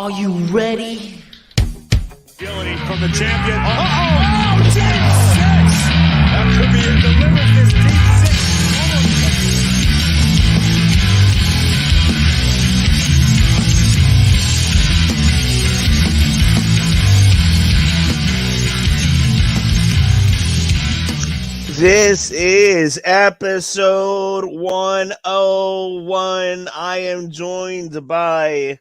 Are you ready? Agility from the champion. Oh, deep six! That could be it. Delivers this deep six. This is episode 101. I am joined by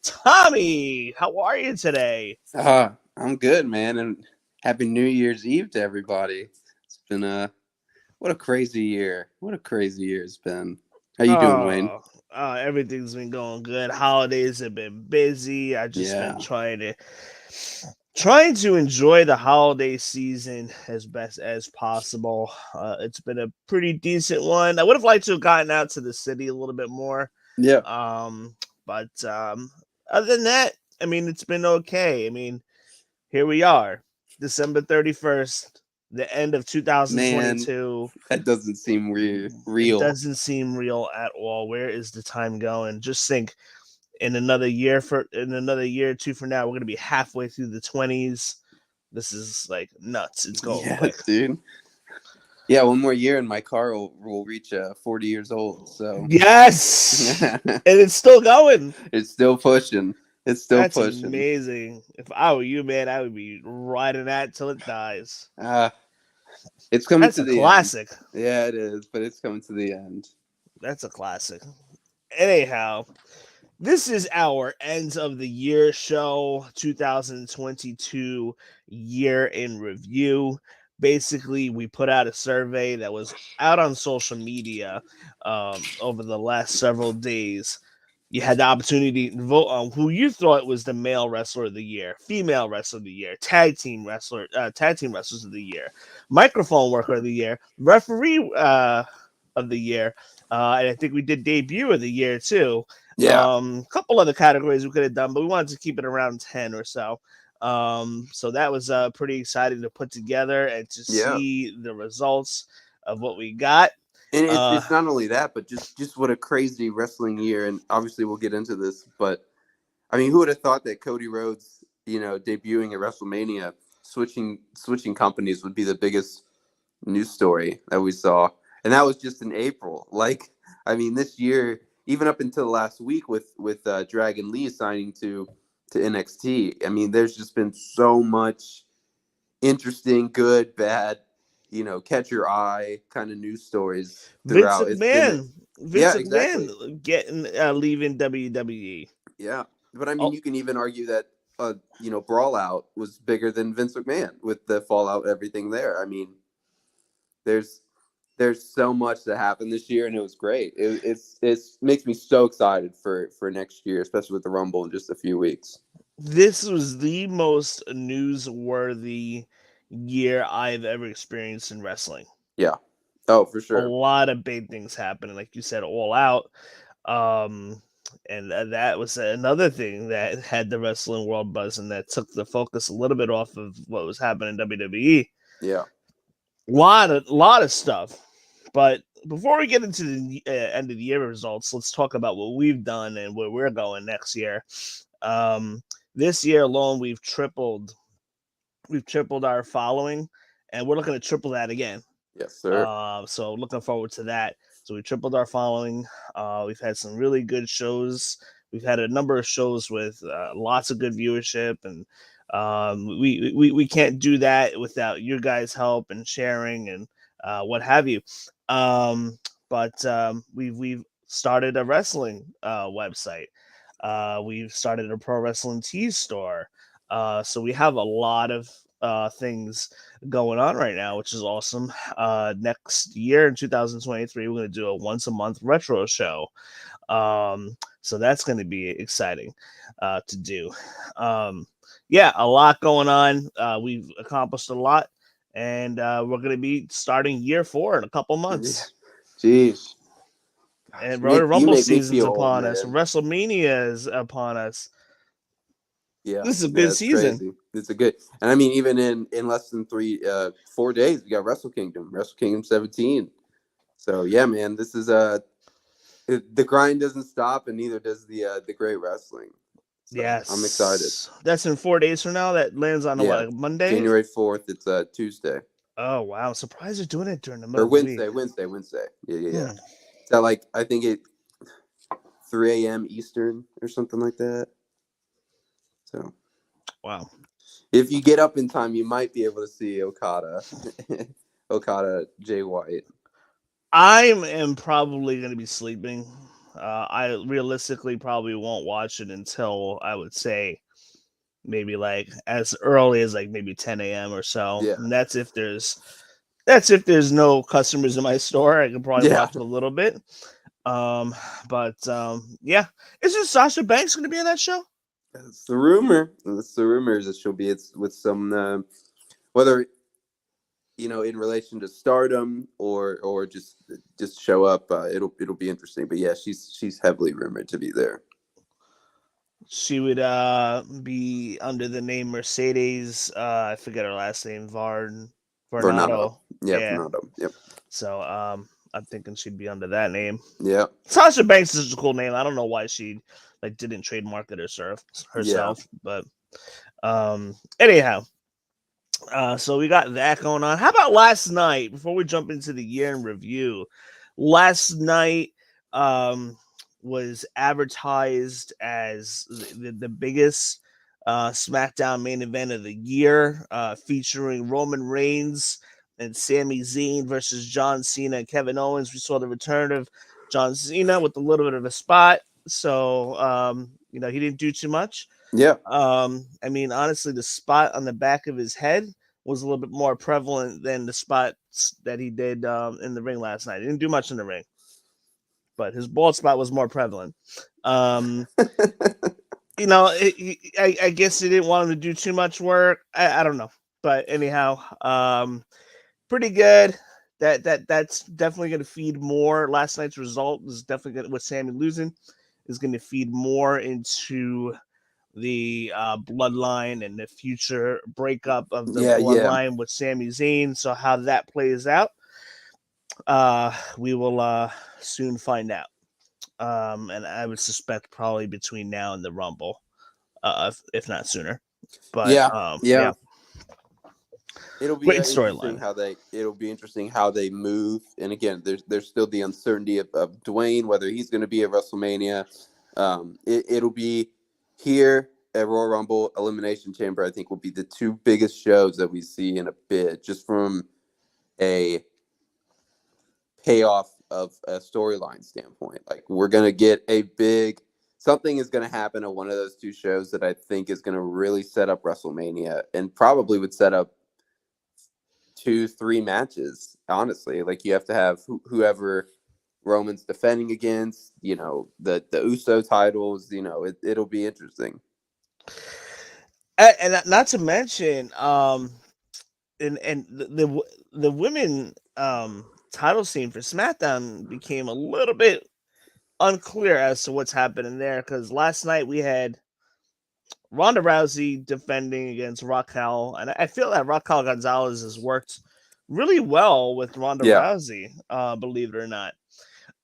Tommy. How are you today? I'm good, man, and happy New Year's Eve to everybody. It's been what a crazy year. What a crazy year it's been. How you doing, Wayne? Everything's been going good. Holidays have been busy. I just been trying to enjoy the holiday season as best as possible. It's been a pretty decent one. I would have liked to have gotten out to the city a little bit more. Yeah. But other than that, I mean, it's been okay. I mean, here we are, December 31st, the end of 2022. Man, that doesn't seem real. It doesn't seem real at all. Where is the time going? Just think, in another year or two from now, we're gonna be halfway through the 20s. This is like nuts. It's going quick, dude. Yeah, one more year and my car will reach 40 years old. So yes, and it's still going. It's still pushing. That's amazing. If I were you, man, I would be riding that till it dies. It's coming That's to the classic. end. Yeah, it is, but it's coming to the end. That's a classic. Anyhow, this is our end of the year show, 2022 year in review. Basically, we put out a survey that was out on social media over the last several days. You had the opportunity to vote on who you thought was the male wrestler of the year, female wrestler of the year, tag team wrestlers of the year, microphone worker of the year, referee of the year, and I think we did debut of the year too. Yeah. A couple other categories we could have done, but we wanted to keep it around 10 or so. So that was pretty exciting to put together and to see the results of what we got. And it's not only that, but just what a crazy wrestling year. And obviously we'll get into this, but I mean, who would have thought that Cody Rhodes, debuting at WrestleMania, switching companies would be the biggest news story that we saw. And that was just in April. Like, I mean, this year, even up until last week with Dragon Lee signing to NXT, I mean, there's just been so much interesting, good, bad, catch your eye kind of news stories throughout. Vince McMahon getting leaving WWE. Yeah, but I mean, you can even argue that Brawl Out was bigger than Vince McMahon with the fallout, everything there. I mean, there's so much that happened this year, and it was great. It makes me so excited for next year, especially with the Rumble in just a few weeks. This was the most newsworthy year I've ever experienced in wrestling. Yeah. Oh, for sure. A lot of big things happening, like you said, All Out. And that was another thing that had the wrestling world buzzing, that took the focus a little bit off of what was happening in WWE. Yeah. Lot of stuff. But before we get into the end of the year results, let's talk about what we've done and where we're going next year. This year alone, we've tripled our following, and we're looking to triple that again. Yes, sir. So looking forward to that. So we tripled our following. We've had some really good shows. We've had a number of shows with lots of good viewership, and we can't do that without your guys' help and sharing and what have you. But we've started a wrestling website. We've started a pro wrestling tees store. So we have a lot of things going on right now, which is awesome. Next year in 2023, we're going to do a once a month retro show. So that's going to be exciting to do. A lot going on. We've accomplished a lot, and we're going to be starting year 4 in a couple months. Jeez. And Royal Rumble season's upon us. WrestleMania is upon us. Yeah, this is a good season. Crazy. It's a good, and I mean, even in less than 4 days, we got Wrestle Kingdom 17. So yeah, man, this is the grind doesn't stop, and neither does the great wrestling. So Yes, I'm excited. That's in 4 days from now. That lands on Yeah, like Monday. January 4th. It's Tuesday Oh wow! I'm surprised they're doing it during the middle or of the week. Wednesday. Yeah. Hmm. So like I think it 3 a.m. Eastern or something like that. So Wow. if you get up in time, you might be able to see Okada, Jay White. I am probably going to be sleeping. I realistically probably won't watch it until I would say maybe like as early as like maybe 10 a.m. or so. Yeah. And that's if there's no customers in my store. I can probably watch it a little bit. Yeah. Isn't Sasha Banks going to be in that show? That's the rumor. That's the rumor is that she'll be with some whether in relation to Stardom or just show up. It'll be interesting. But yeah, she's heavily rumored to be there. She would be under the name Mercedes. I forget her last name. Varnado. Yeah, Varnado. Yep. So I'm thinking she'd be under that name. Yeah. Sasha Banks is a cool name. I don't know why she didn't trademark it herself. Yeah. But anyhow. So we got that going on. How about last night? Before we jump into the year in review, last night was advertised as the biggest SmackDown main event of the year, featuring Roman Reigns and Sami Zayn versus John Cena and Kevin Owens. We saw the return of John Cena with a little bit of a spot. So he didn't do too much. Yeah. I mean, honestly, the spot on the back of his head was a little bit more prevalent than the spots that he did in the ring last night. He didn't do much in the ring, but his bald spot was more prevalent. I guess he didn't want him to do too much work. I don't know, but anyhow, pretty good. That's definitely going to feed more. Last night's result is definitely with Sami losing is going to feed more into the bloodline and the future breakup of the bloodline with Sami Zayn. So how that plays out, we will soon find out. And I would suspect probably between now and the Rumble, if not sooner. But yeah. It'll be great storyline. It'll be interesting how they move. And again, there's still the uncertainty of Dwayne, whether he's going to be at WrestleMania. It'll be here at Royal Rumble, Elimination Chamber. I think will be the two biggest shows that we see in a bit, just from a payoff of a storyline standpoint. Like we're going to get something is going to happen at one of those two shows that I think is going to really set up WrestleMania and probably would set up 2-3 matches. Honestly, like you have to have whoever Roman's defending against, the Uso titles, it'll be interesting. And not to mention, and the women title scene for SmackDown became a little bit unclear as to what's happening there, because last night we had Ronda Rousey defending against Raquel, and I feel that Raquel Gonzalez has worked really well with Ronda Rousey, believe it or not.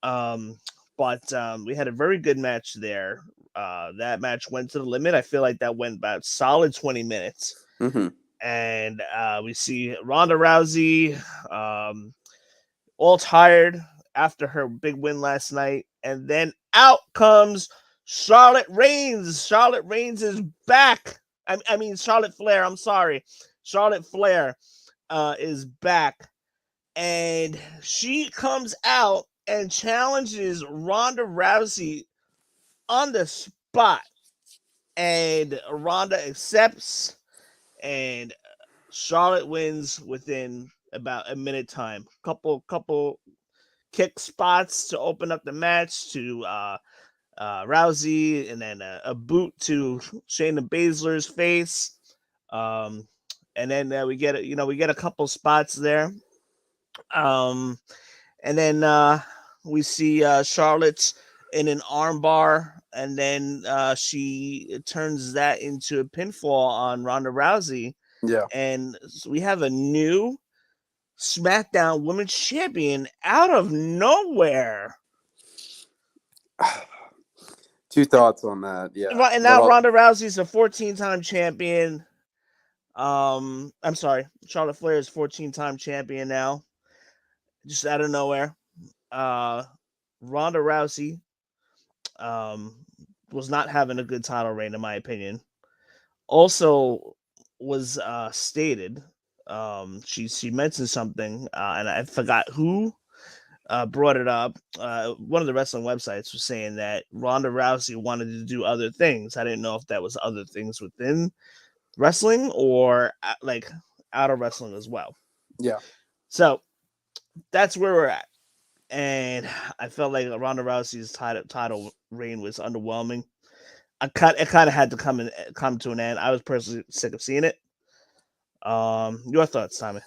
But we had a very good match there. That match went to the limit. I feel like that went about solid 20 minutes. Mm-hmm. And we see Ronda Rousey all tired after her big win last night. And then out comes Charlotte Reigns. Charlotte Reigns is back. I mean, Charlotte Flair. I'm sorry. Charlotte Flair is back. And she comes out and challenges Ronda Rousey on the spot. And Ronda accepts. And Charlotte wins within about a minute time. Couple kick spots to open up the match to Rousey, and then a boot to Shayna Baszler's face. And then we get a couple spots there. And then we see Charlotte in an armbar, and then she turns that into a pinfall on Ronda Rousey. Yeah. And so we have a new SmackDown Women's Champion out of nowhere. Two thoughts on that. Yeah. And now Ronda Rousey's a 14-time champion. I'm sorry, Charlotte Flair is 14-time champion now. Just out of nowhere. Ronda Rousey was not having a good title reign, in my opinion. Also was stated, she mentioned something, and I forgot who brought it up. One of the wrestling websites was saying that Ronda Rousey wanted to do other things. I didn't know if that was other things within wrestling or like out of wrestling as well. Yeah. So that's where we're at. And I felt like Ronda Rousey's title reign was underwhelming. It kind of had to come to an end. I was personally sick of seeing it. Your thoughts, Tommy?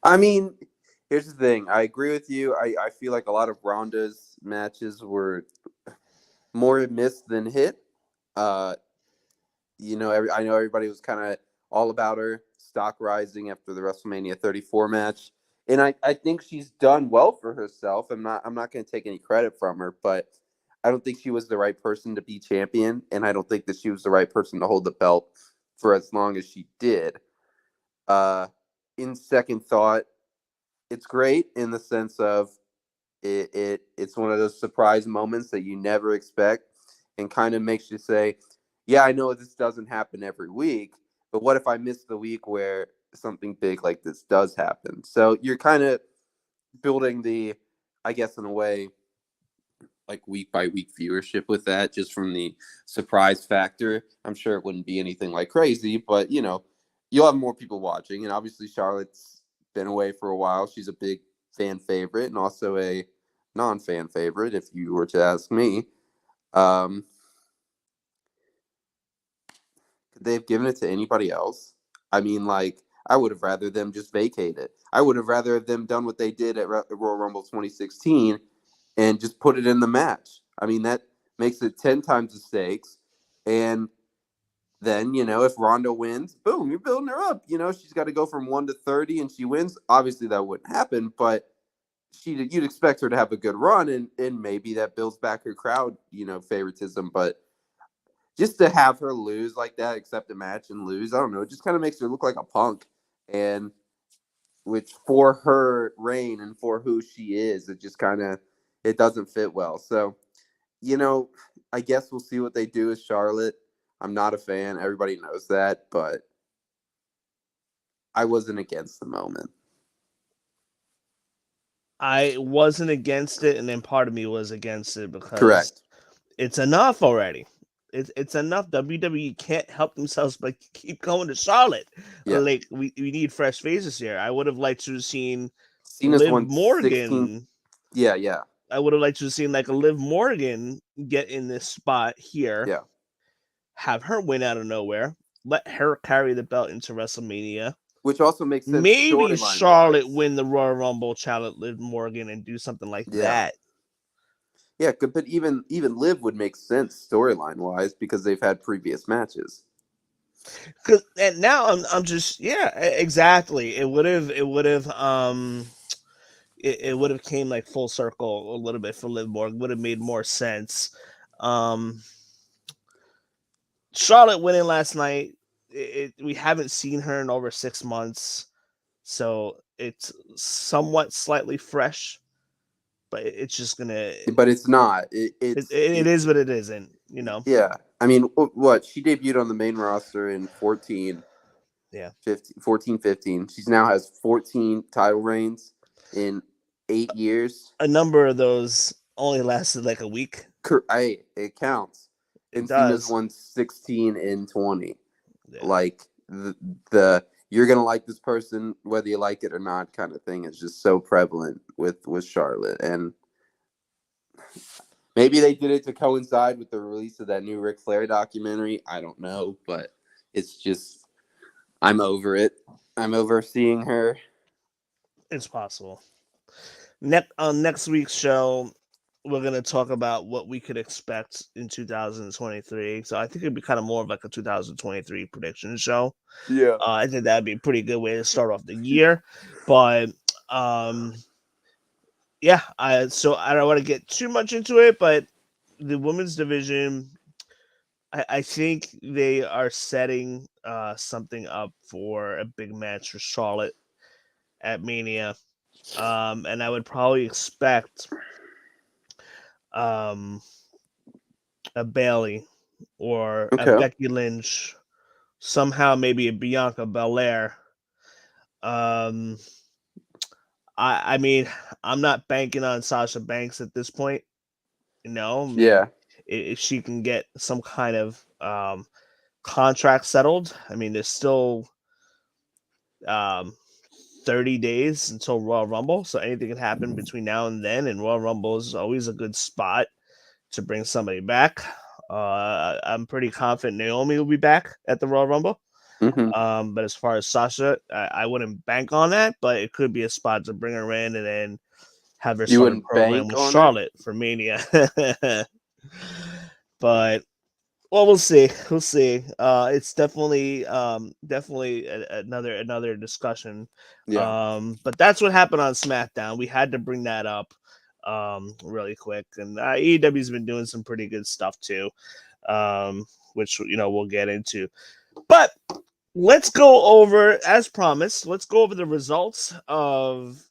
I mean, here's the thing. I agree with you. I feel like a lot of Ronda's matches were more missed than hit. I know everybody was kind of all about her stock rising after the WrestleMania 34 match. And I think she's done well for herself. I'm not going to take any credit from her, but I don't think she was the right person to be champion, and I don't think that she was the right person to hold the belt for as long as she did. In second thought, it's great in the sense of it's one of those surprise moments that you never expect and kind of makes you say, yeah, I know this doesn't happen every week, but what if I miss the week where something big like this does happen? So you're kind of building the, I guess in a way, like week by week viewership with that, just from the surprise factor. I'm sure it wouldn't be anything like crazy, but you'll have more people watching. And obviously Charlotte's been away for a while. She's a big fan favorite and also a non-fan favorite, if you were to ask me. Could they have given it to anybody else? I mean, like, I would have rather them just vacate it. I would have rather them done what they did at Royal Rumble 2016 and just put it in the match. I mean, that makes it 10 times the stakes. And then, if Ronda wins, boom, you're building her up. She's got to go from 1 to 30 and she wins. Obviously, that wouldn't happen, but you'd expect her to have a good run, and maybe that builds back her crowd, favoritism. But just to have her lose like that, accept a match and lose, I don't know, it just kind of makes her look like a punk. And which for her reign and for who she is, it just kind of, it doesn't fit well. So, I guess we'll see what they do with Charlotte. I'm not a fan. Everybody knows that, but I wasn't against the moment. I wasn't against it, and then part of me was against it because correct. It's enough already. It's enough. WWE can't help themselves but keep going to Charlotte. Yeah. Like we need fresh faces here. I would have liked to have seen Liv Morgan. Yeah. I would have liked to have seen like a Liv Morgan get in this spot here. Yeah. Have her win out of nowhere. Let her carry the belt into WrestleMania. Which also makes sense. Maybe Charlotte win the Royal Rumble, challenge Liv Morgan, and do something like that. Yeah, but even Liv would make sense storyline wise because they've had previous matches. And now I'm just exactly. It would have came like full circle a little bit for Liv Morgan. Would have made more sense. Charlotte winning last night. We haven't seen her in over 6 months, so it's somewhat slightly fresh. But it's just gonna. But it's not. It is what it isn't. Yeah, I mean, what she debuted on the main roster in 14. Yeah, 15. She now has 14 title reigns in 8 years. A number of those only lasted like a week. It counts. And Cena's won 16 in 20. Yeah. Like the you're gonna like this person whether you like it or not kind of thing is just so prevalent with Charlotte. And maybe they did it to coincide with the release of that new Ric Flair documentary. I don't know, but it's just I'm over it. I'm over seeing her. It's possible. On next week's show, we're going to talk about what we could expect in 2023. So I think it'd be kind of more of like a 2023 prediction show. Yeah. I think that'd be a pretty good way to start off the year. But yeah, so I don't want to get too much into it, but the women's division, I think they are setting something up for a big match for Charlotte at Mania. And I would probably expect um, a Bailey or a Okay. Becky Lynch, somehow maybe a Bianca Belair. Um, I mean, I'm not banking on Sasha Banks at this point. I mean, Yeah. if she can get some kind of contract settled, I mean, there's still um, 30 days until Royal Rumble, so anything can happen between now and then. And Royal Rumble is always a good spot to bring somebody back. I'm pretty confident Naomi will be back at the Royal Rumble. Hmm. But as far as Sasha, I wouldn't bank on that, but it could be a spot to bring her in and then have her You start a wouldn't program bank with on it? Charlotte for Mania. But well, we'll see. We'll see. It's definitely another discussion. Yeah. But that's what happened on SmackDown. We had to bring that up really quick, and AEW's been doing some pretty good stuff too, which we'll get into. But let's go over, as promised, let's go over the results of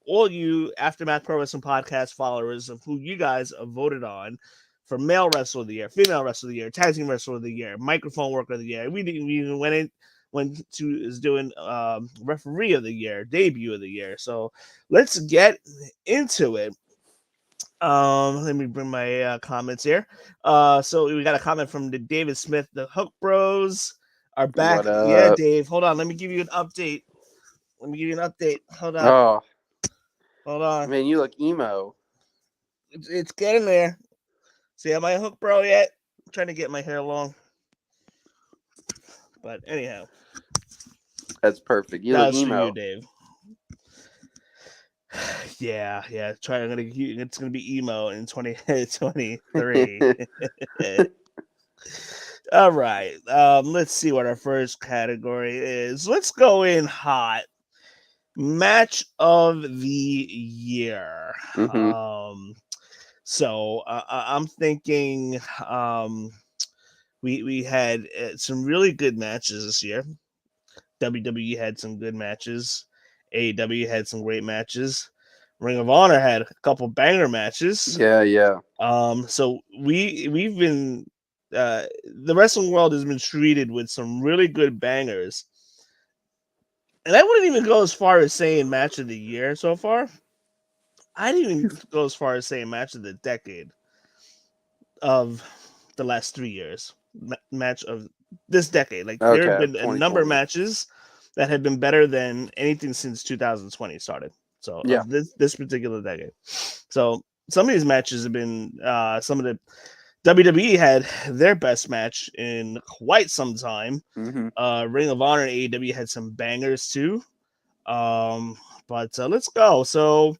all you Aftermath Pro Wrestling Podcast followers of who you guys voted on for Male Wrestler of the Year, Female Wrestler of the Year, Tag Team Wrestler of the Year, Microphone Worker of the Year. We even went to is doing Referee of the Year, Debut of the Year. So let's get into it. Let me bring my comments here. So we got a comment from the David Smith. The Hook Bros are back. What Yeah, up? Dave. Hold on. Let me give you an update. Hold on. Oh, Hold on. man, you look emo. It's getting there. See, am I a Hook Bro yet? I'm trying to get my hair long. But anyhow, That's perfect. You that look was for you, emo. Dave. Yeah. It's gonna be emo in 2023. All right. Let's see what our first category is. Let's go in hot. Match of the year. Hmm. So I'm thinking we had some really good matches this year. WWE had some good matches. AEW had some great matches. Ring of Honor had a couple banger matches. Yeah. So we've been the wrestling world has been treated with some really good bangers. And I wouldn't even go as far as saying match of the year so far. I didn't even go as far as saying match of the decade of the last 3 years. Match of this decade. Like there Okay, have of been a number of 2020. matches that have been better than anything since 2020 started. So Yeah. of this particular decade. So some of these matches have been some of the WWE had their best match in quite some time. Hmm. Ring of Honor and AEW had some bangers too. But let's go. So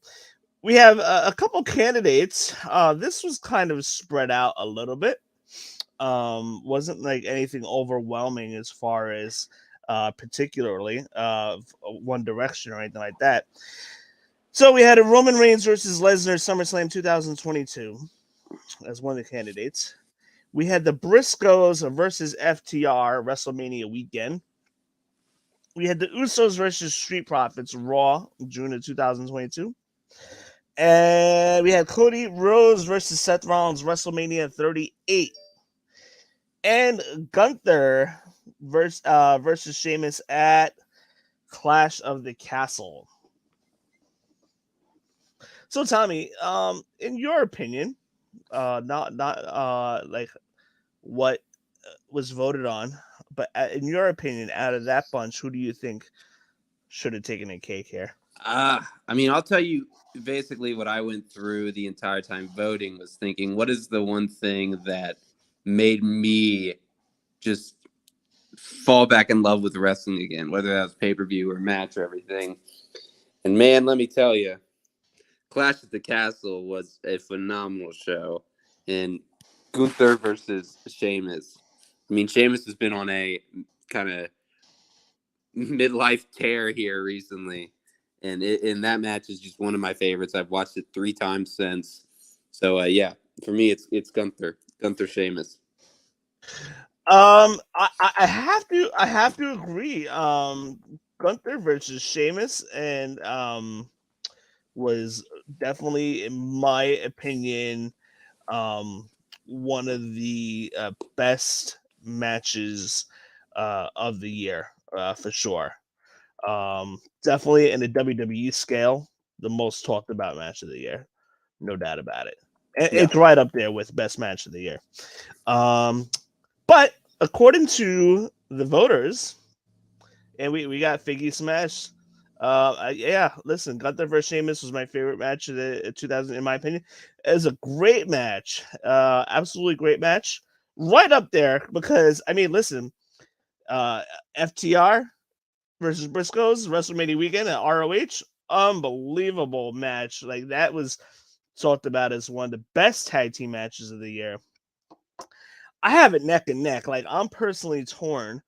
we have a couple candidates. This was kind of spread out a little bit. Wasn't like anything overwhelming as far as particularly One Direction or anything like that. So we had a Roman Reigns versus Lesnar SummerSlam 2022 as one of the candidates. We had the Briscoes versus FTR WrestleMania weekend. We had the Usos versus Street Profits Raw June of 2022. And we had Cody Rhodes versus Seth Rollins WrestleMania 38. And Gunther versus Sheamus at Clash of the Castle. So Tommy, in your opinion, not like what was voted on, but in your opinion, out of that bunch, who do you think should have taken a cake here? I mean, I'll tell you basically what I went through the entire time voting was thinking, what is the one thing that made me just fall back in love with wrestling again, whether that was pay-per-view or match or everything. And man, let me tell you, Clash at the Castle was a phenomenal show. And Gunther versus Sheamus. I mean, Sheamus has been on a kind of midlife tear here recently. and that match is just one of my favorites. I've watched it 3 times since. So yeah, for me it's Gunther Sheamus. I have to agree. Gunther versus Sheamus and was definitely, in my opinion, one of the best matches of the year for sure. Definitely in the WWE scale, the most talked about match of the year, no doubt about it. Yeah. It's right up there with best match of the year. But according to the voters, and we got Figgy Smash. Yeah, listen, Gunther versus Sheamus was my favorite match of the 2000, in my opinion. It was a great match, absolutely great match, right up there. Because I mean, listen, FTR versus Briscoes WrestleMania weekend at ROH, unbelievable match. Like that was talked about as one of the best tag team matches of the year. I have it neck and neck. Like I'm personally torn.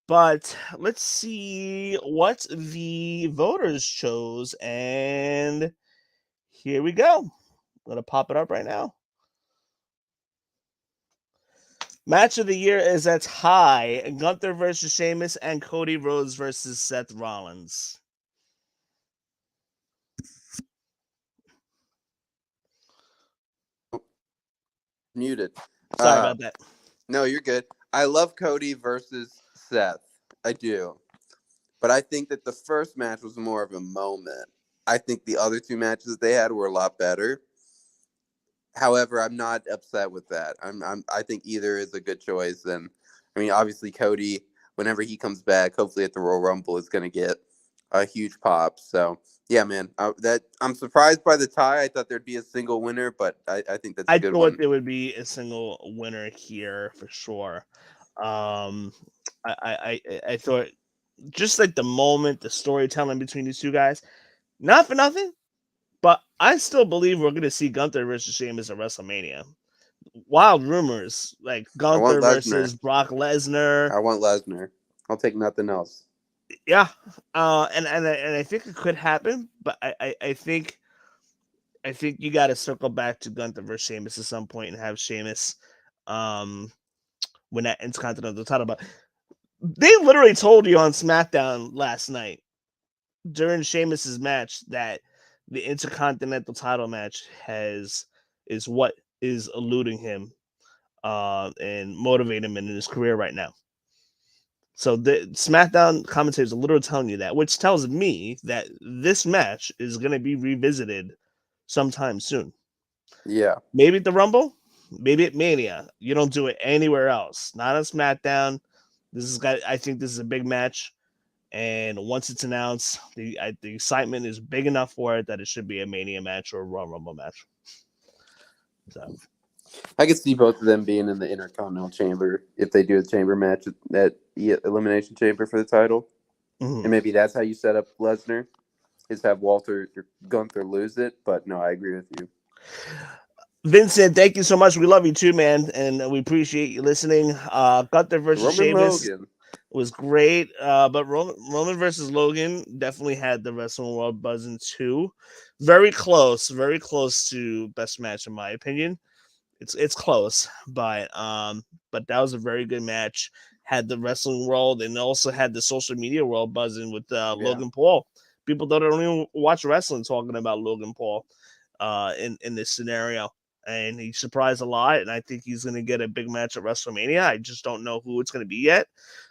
But let's see what the voters chose. And here we go. I'm going to pop it up right now. Match of the year is a tie. Gunther versus Sheamus and Cody Rhodes versus Seth Rollins. Muted. Sorry about that. No, you're good. I love Cody versus Seth. I do. But I think that the first match was more of a moment. I think the other 2 matches they had were a lot better. However, I'm not upset with that. I think either is a good choice. And I mean, obviously Cody, whenever he comes back, hopefully at the Royal Rumble, is going to get a huge pop. So yeah, man, I'm surprised by the tie. I thought there'd be a single winner, but I think that's a good one. I thought there would be a single winner here for sure. I thought just like the moment, the storytelling between these two guys, not for nothing, but I still believe we're going to see Gunther versus Sheamus at WrestleMania. Wild rumors like Gunther versus Brock Lesnar. I want Lesnar. I'll take nothing else. Yeah, and I think it could happen, but I think you got to circle back to Gunther versus Sheamus at some point and have Sheamus win that Intercontinental title. But they literally told you on SmackDown last night during Sheamus's match that the Intercontinental title match is what is eluding him and motivating him in his career right now. So the SmackDown commentators are literally telling you that, which tells me that this match is going to be revisited sometime soon. Yeah. Maybe at the Rumble, maybe at Mania. You don't do it anywhere else. Not on SmackDown. I think this is a big match. And once it's announced, the excitement is big enough for it that it should be a Mania match or a Royal Rumble match. So I could see both of them being in the Intercontinental Chamber if they do a chamber match at Elimination Chamber for the title. mm-hmm. And maybe that's how you set up Lesnar, is have Gunther lose it. But no, I agree with you. Vincent, thank you so much. We love you too, man, and we appreciate you listening. Gunther versus Sheamus was great, but Roman versus Logan definitely had the wrestling world buzzing too. Very close to best match in my opinion. It's close, but that was a very good match. Had the wrestling world and also had the social media world buzzing with Logan Paul. People that don't even watch wrestling talking about Logan Paul in this scenario. And he surprised a lot, and I think he's going to get a big match at WrestleMania. I just don't know who it's going to be yet.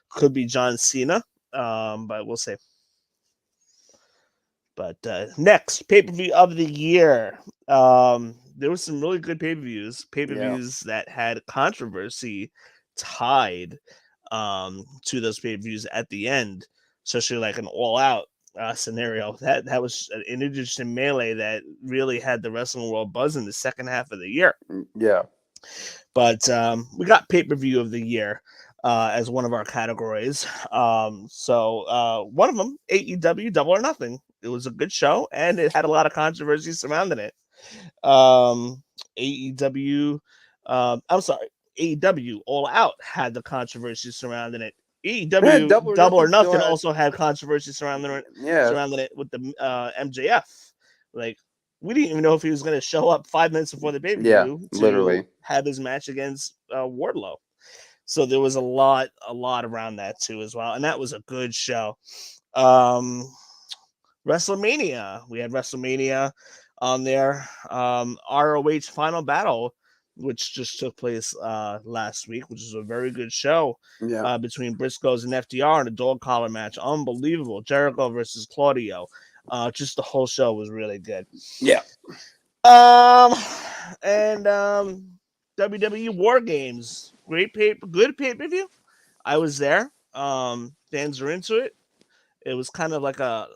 Could be John Cena, but we'll see. But next, pay-per-view of the year. There was some really good pay-per-views that had controversy tied to those pay-per-views at the end, especially like an all-out scenario. That was an interesting melee that really had the wrestling world buzzing the second half of the year. Yeah. But we got pay-per-view of the year as one of our categories. So one of them, AEW Double or Nothing. It was a good show, and it had a lot of controversy surrounding it. AEW All Out had the controversy surrounding it. AEW Double or Double or Nothing still Nothing had- also had controversy surrounding it with the MJF. Like, we didn't even know if he was going to show up 5 minutes before the pay-per-view Yeah, to literally. have his match against Wardlow. So there was a lot around that too as well, and that was a good show. WrestleMania, we had WrestleMania on there. ROH Final Battle, which just took place last week, which is a very good show. Yeah. Between Briscoes and FDR in a dog collar match, unbelievable. Jericho versus Claudio. Just the whole show was really good. Yeah. And WWE War Games, good pay-per-view. I was there. Fans are into it. It was kind of like one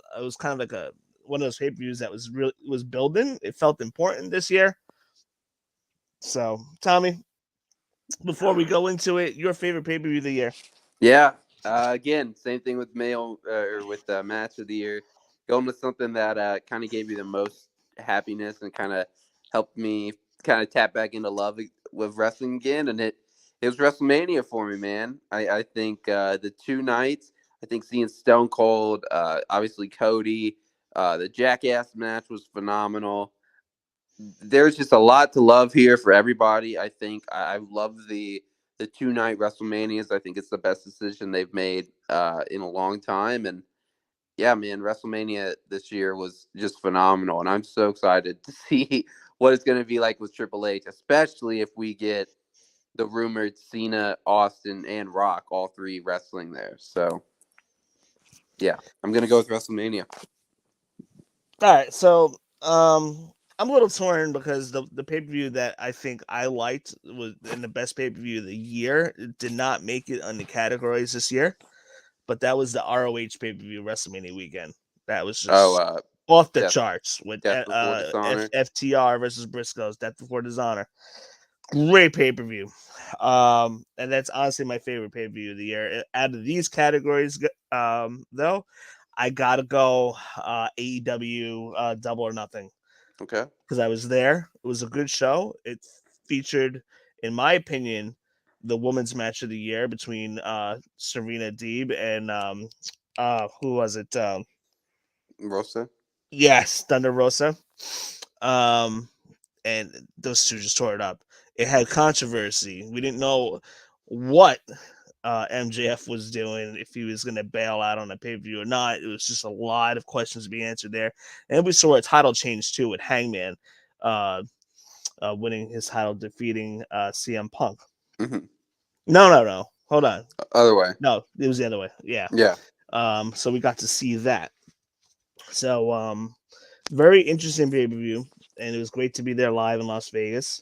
of those pay-per-views that was building. It felt important this year. So, Tommy, before we go into it, your favorite pay-per-view of the year? Yeah. Again, same thing with match of the year. Going with something that kind of gave me the most happiness and kind of helped me kind of tap back into love with wrestling again, and it was WrestleMania for me, man. I think the 2 nights, I think seeing Stone Cold, obviously Cody, the Jackass match was phenomenal. There's just a lot to love here for everybody. I think I love the 2-night WrestleManias. I think it's the best decision they've made in a long time. And yeah, man, WrestleMania this year was just phenomenal. And I'm so excited to see what it's going to be like with Triple H, especially if we get the rumored Cena, Austin, and Rock, all 3 wrestling there. So yeah, I'm going to go with WrestleMania. All right, so I'm a little torn because the pay-per-view that I think I liked was in the best pay-per-view of the year. It did not make it on the categories this year, but that was the ROH pay-per-view WrestleMania weekend. That was just off the charts with Death Before Dishonor. FTR versus Briscoes, Death Before Dishonor. Great pay-per-view. And that's honestly my favorite pay-per-view of the year. Out of these categories, though, I gotta go AEW Double or Nothing. Okay. Because I was there. It was a good show. It featured, in my opinion, the women's match of the year between Serena Deeb and who was it? Rosa. Yes, Thunder Rosa. And those two just tore it up. It had controversy. We didn't know what MJF was doing, if he was going to bail out on a pay-per-view or not. It was just a lot of questions to be answered there. And we saw a title change too with Hangman winning his title, defeating CM Punk. Mm-hmm. No. Hold on. Other way. No, it was the other way. Yeah. Yeah. So we got to see that. So very interesting pay-per-view, and it was great to be there live in Las Vegas.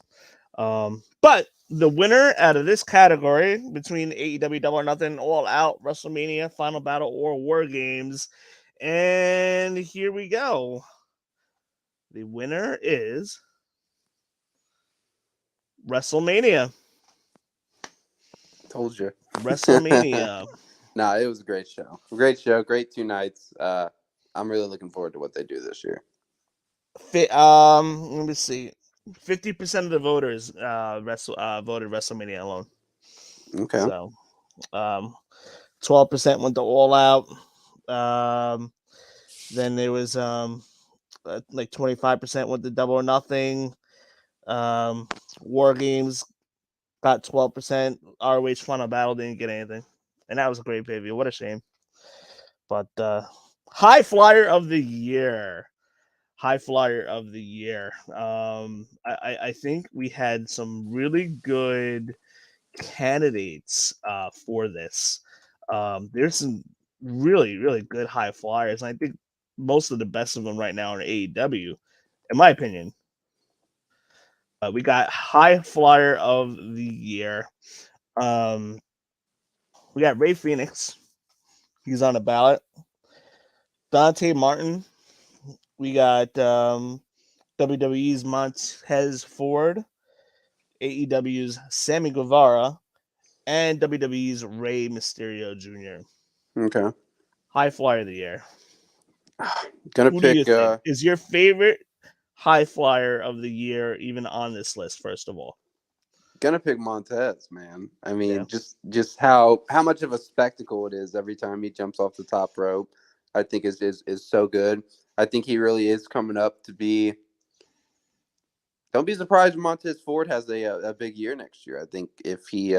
But the winner out of this category between AEW Double or Nothing, All Out, WrestleMania, Final Battle, or War Games. And here we go. The winner is WrestleMania. Told you. WrestleMania. Nah, it was a great show. Great show. Great 2 nights. I'm really looking forward to what they do this year. Let me see. 50% of the voters voted WrestleMania alone. Okay. So 12% went to All Out. Then there was like 25% went to Double or Nothing. War Games got 12%. ROH Final Battle didn't get anything. And that was a great pay-per-view. What a shame. But High Flyer of the Year. High Flyer of the Year. I think we had some really good candidates for this. There's some really, really good high flyers. And I think most of the best of them right now are AEW, in my opinion. We got High Flyer of the Year. We got Rey Fenix. He's on the ballot. Dante Martin. We got WWE's Montez Ford, AEW's Sammy Guevara, and WWE's Rey Mysterio Jr. Okay. High Flyer of the Year. Gonna Who pick. do you think is your favorite High Flyer of the Year, even on this list? First of all, Gonna pick Montez, man. I mean, Yeah. just how much of a spectacle it is every time he jumps off the top rope. I think is so good. I think he really is coming up to be. Don't be surprised if Montez Ford has a big year next year. I think if he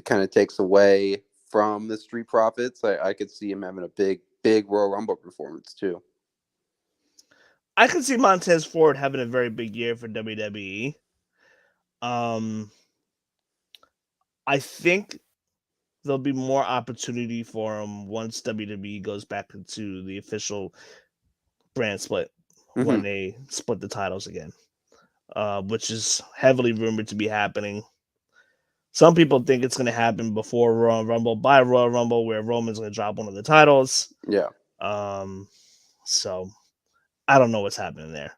kind of takes away from the Street Profits, I could see him having a big Royal Rumble performance too. I could see Montez Ford having a very big year for WWE. I think there'll be more opportunity for him once WWE goes back into the official brand split when they split the titles again, which is heavily rumored to be happening. Some people think it's going to happen before Royal Rumble, by Royal Rumble, where Roman's going to drop one of the titles. Yeah. So I don't know what's happening there.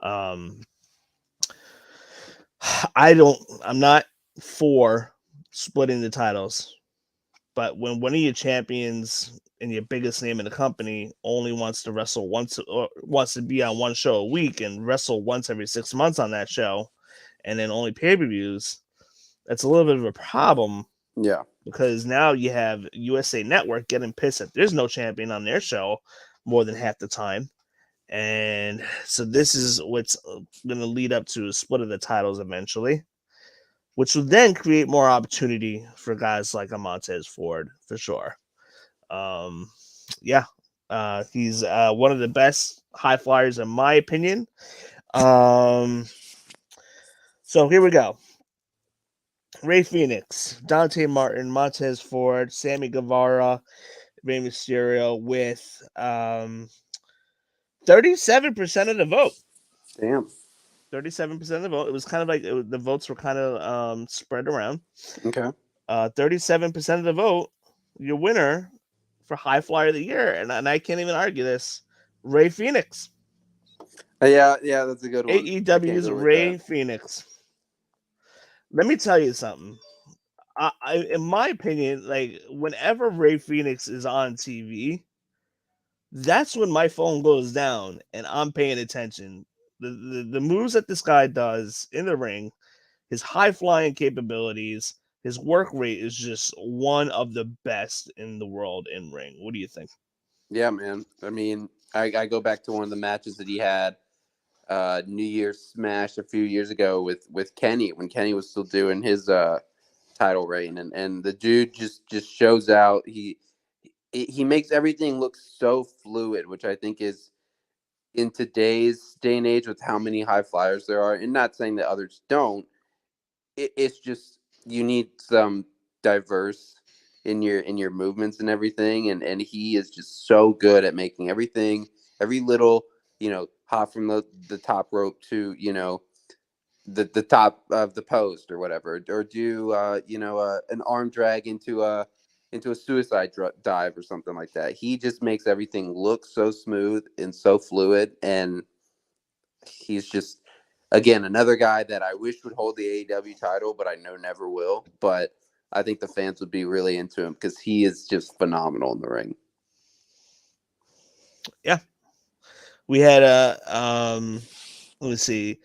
I'm not for splitting the titles, but when one of your champions and your biggest name in the company only wants to wrestle once, or wants to be on one show a week and wrestle once every 6 months on that show, and then only pay-per-views, that's a little bit of a problem. Yeah. Because now you have USA Network getting pissed that there's no champion on their show more than half the time. And so this is what's going to lead up to a split of the titles eventually, which will then create more opportunity for guys like a Montez Ford for sure. He's one of the best high flyers in my opinion. So here we go. Rey Fénix, Dante Martin, Montez Ford, Sammy Guevara, Rey Mysterio with 37% of the vote. Damn. 37% of the vote. It was kind of like the votes were kind of spread around. Okay. 37% of the vote. Your winner for High Flyer of the Year, and I can't even argue this, Rey Fénix. Yeah, that's a good one. AEW's Rey Fénix. Let me tell you something. In my opinion, like whenever Rey Fénix is on TV, that's when my phone goes down and I'm paying attention. The moves that this guy does in the ring, his high flying capabilities, his work rate is just one of the best in the world in ring. What do you think? Yeah, man. I mean, I go back to one of the matches that he had New Year's Smash a few years ago with Kenny, when Kenny was still doing his title reign, and the dude just shows out. He makes everything look so fluid, which I think is, in today's day and age with how many high flyers there are, and not saying that others don't, it's just you need some diverse in your movements and everything, and he is just so good at making everything, every little, hop from the top rope to, the top of the post or whatever, or do an arm drag into a suicide dive or something like that. He just makes everything look so smooth and so fluid, and he's just, again, another guy that I wish would hold the AEW title, but I know never will. But I think the fans would be really into him because he is just phenomenal in the ring. Yeah. We had let's see,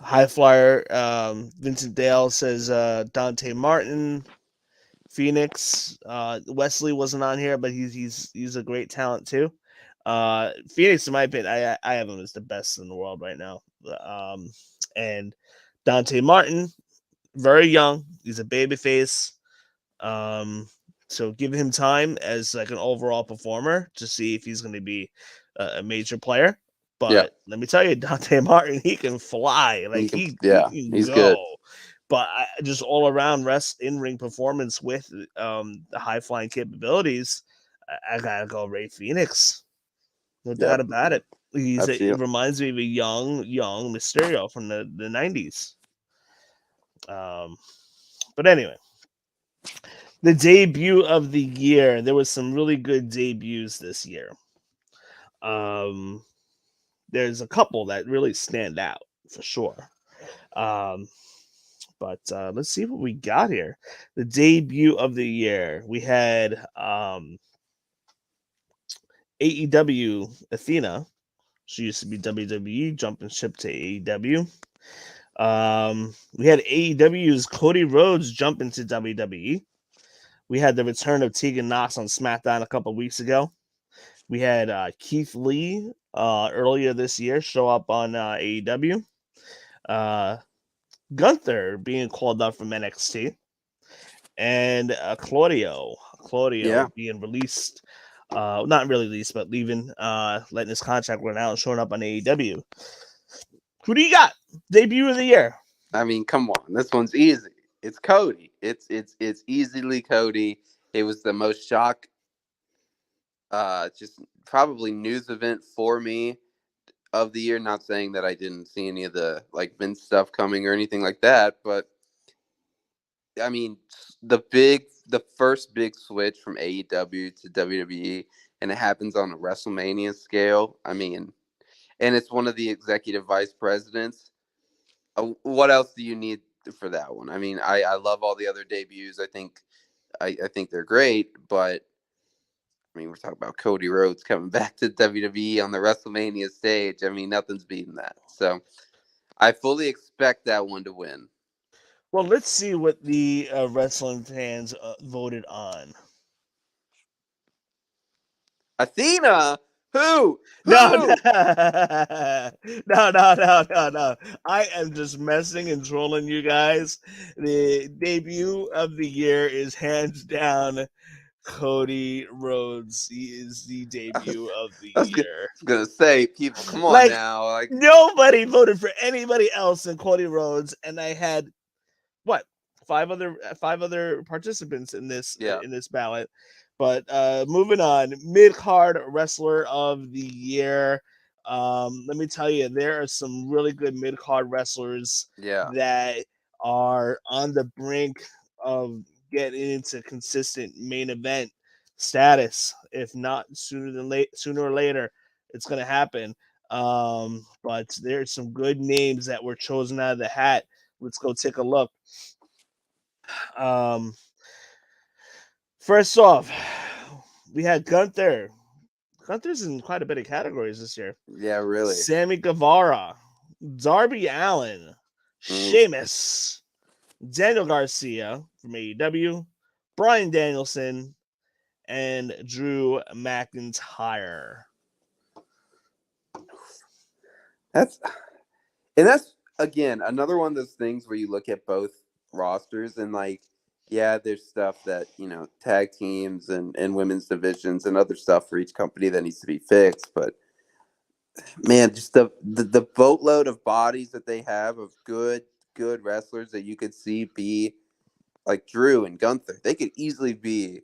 High Flyer, Vincent Dale says Dante Martin, Fénix. Wesley wasn't on here, but he's a great talent too. Fénix, in my opinion, I have him as the best in the world right now. And Dante Martin, very young. He's a babyface. So give him time as like an overall performer to see if he's going to be a major player. But let me tell you, Dante Martin, he can fly. Like he can he's go. good. But just all around in-ring performance with the high flying capabilities, I gotta go Rey Fénix. No doubt about it. It reminds me of a young Mysterio from the 90s. But anyway, the debut of the year. There was some really good debuts this year. There's a couple that really stand out for sure. But let's see what we got here. The debut of the year. We had AEW Athena. She used to be WWE, jumping ship to AEW. We had AEW's Cody Rhodes jump into WWE. We had the return of Tegan Knox on SmackDown a couple weeks ago. We had Keith Lee earlier this year show up on AEW. Gunther being called up from NXT. And Claudio Yeah. being released, not really released, but leaving, letting his contract run out and showing up on AEW. Who do you got? Debut of the year. I mean, come on, this one's easy. It's Cody. It's easily Cody. It was the most shock, just probably news event for me of the year. Not saying that I didn't see any of the like Vince stuff coming or anything like that, but I mean, the first big switch from AEW to WWE, and it happens on a WrestleMania scale. I mean, and it's one of the executive vice presidents. What else do you need for that one? I mean, I love all the other debuts. I think they're great, but I mean, we're talking about Cody Rhodes coming back to WWE on the WrestleMania stage. I mean, nothing's beating that. So I fully expect that one to win. Well, let's see what the wrestling fans voted on. Athena, who? No. I am just messing and trolling you guys. The debut of the year is hands down Cody Rhodes. He is the debut of the year. I was gonna say, people, come on Like, now. Like, nobody voted for anybody else than Cody Rhodes, and I had what, five other participants in this ballot. But moving on, mid-card wrestler of the year. Let me tell you, there are some really good mid-card wrestlers that are on the brink of getting into consistent main event status. If not sooner or later, it's going to happen. But there's some good names that were chosen out of the hat. Let's go take a look. First off, we had Gunther. Gunther's in quite a bit of categories this year. Yeah, really. Sammy Guevara, Darby Allin, Sheamus, Daniel Garcia from AEW, Bryan Danielson, and Drew McIntyre. That's again another one of those things where you look at both rosters and like, yeah, there's stuff that, you know, tag teams and women's divisions and other stuff for each company that needs to be fixed. But man, just the boatload of bodies that they have of good wrestlers that you could see be like Drew and Gunther. They could easily be,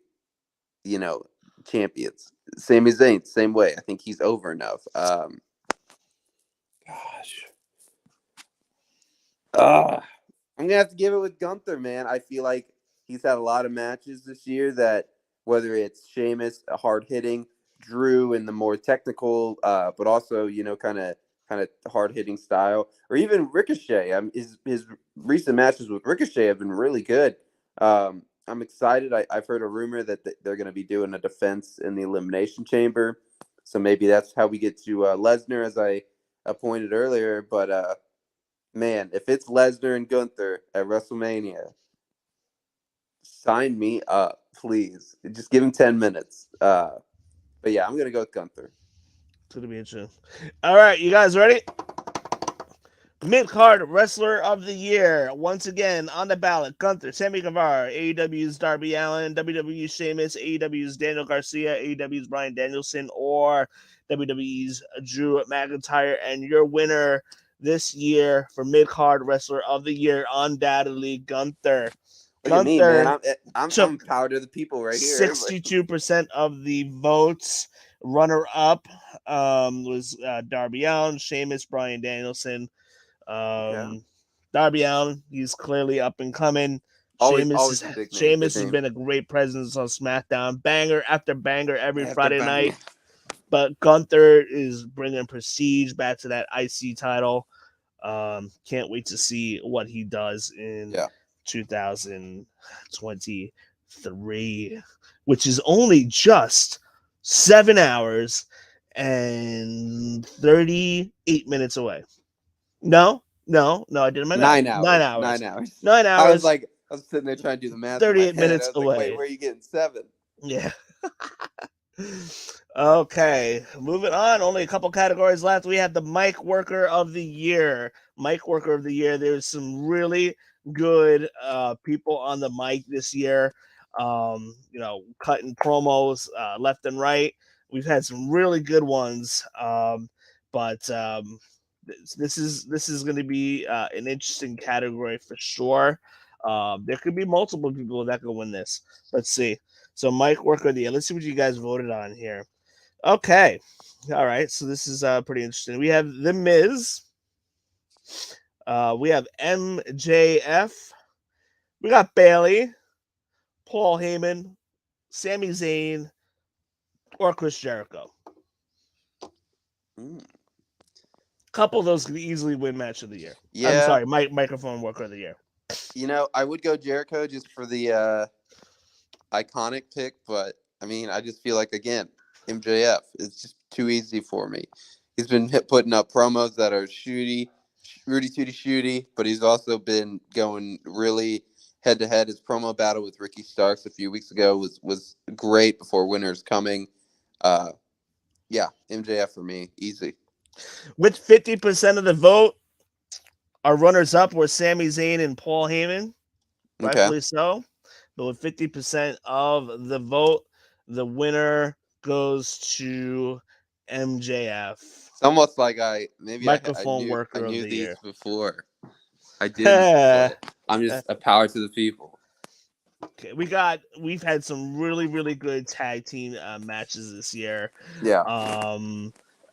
you know, champions. Sami Zayn, same way. I think he's over enough. I'm gonna have to give it with Gunther, man. I feel like he's had a lot of matches this year that, whether it's Sheamus, hard hitting, Drew in the more technical, but also, you know, kind of hard hitting style, or even Ricochet. His recent matches with Ricochet have been really good. I'm excited. I've heard a rumor that they're going to be doing a defense in the Elimination Chamber, so maybe that's how we get to Lesnar, as I pointed earlier. But man, if it's Lesnar and Gunther at WrestleMania, sign me up, please. Just give him 10 minutes. But yeah, I'm going to go with Gunther. It's going to be interesting. All right, you guys ready? Mid-card wrestler of the year. Once again, on the ballot, Gunther, Sammy Guevara, AEW's Darby Allin, WWE's Sheamus, AEW's Daniel Garcia, AEW's Bryan Danielson, or WWE's Drew McIntyre. And your winner this year for mid-card wrestler of the year, undoubtedly Gunther. What do you mean, man? I'm power to the people right here. 62% of the votes. Runner-up was Darby Allin, Sheamus, Bryan Danielson. Darby Allin, he's clearly up and coming. Sheamus has been a great presence on SmackDown, banger after banger every Friday night. But Gunther is bringing prestige back to that IC title. Can't wait to see what he does in 2023, which is only just 7 hours and 38 minutes away. No, No, I did my 9 math. hours. 9 hours. 9 hours. 9 hours. I was sitting there trying to do the math. in my 38 head. minutes I was like, wait, away. where are you getting 7? Yeah. Okay, moving on. Only a couple categories left. We have the Mic Worker of the Year. Mic Worker of the Year. There's some really good people on the mic this year. Cutting promos left and right. We've had some really good ones. But this is going to be an interesting category for sure. There could be multiple people that could win this. Let's see. So Mic Worker of the Year. Let's see what you guys voted on here. Okay. All right. So this is pretty interesting. We have The Miz. We have MJF. We got Bailey, Paul Heyman, Sami Zayn, or Chris Jericho. Couple of those could easily win Match of the Year. Yeah. I'm sorry, Microphone Worker of the Year. I would go Jericho just for the iconic pick, but I mean, I just feel like, again, MJF is just too easy for me. He's been putting up promos that are Rudy Tooty Shooty, but he's also been going really head-to-head. His promo battle with Ricky Starks a few weeks ago was great before Winter's Coming. Yeah, MJF for me, easy. With 50% of the vote, our runners-up were Sami Zayn and Paul Heyman. Rightfully so. But with 50% of the vote, the goes to MJF. It's almost like Microphone I Worker knew of the these Year. before. I didn't. I'm just a power to the people. Okay, we've had some really, really good tag team matches this year. Yeah.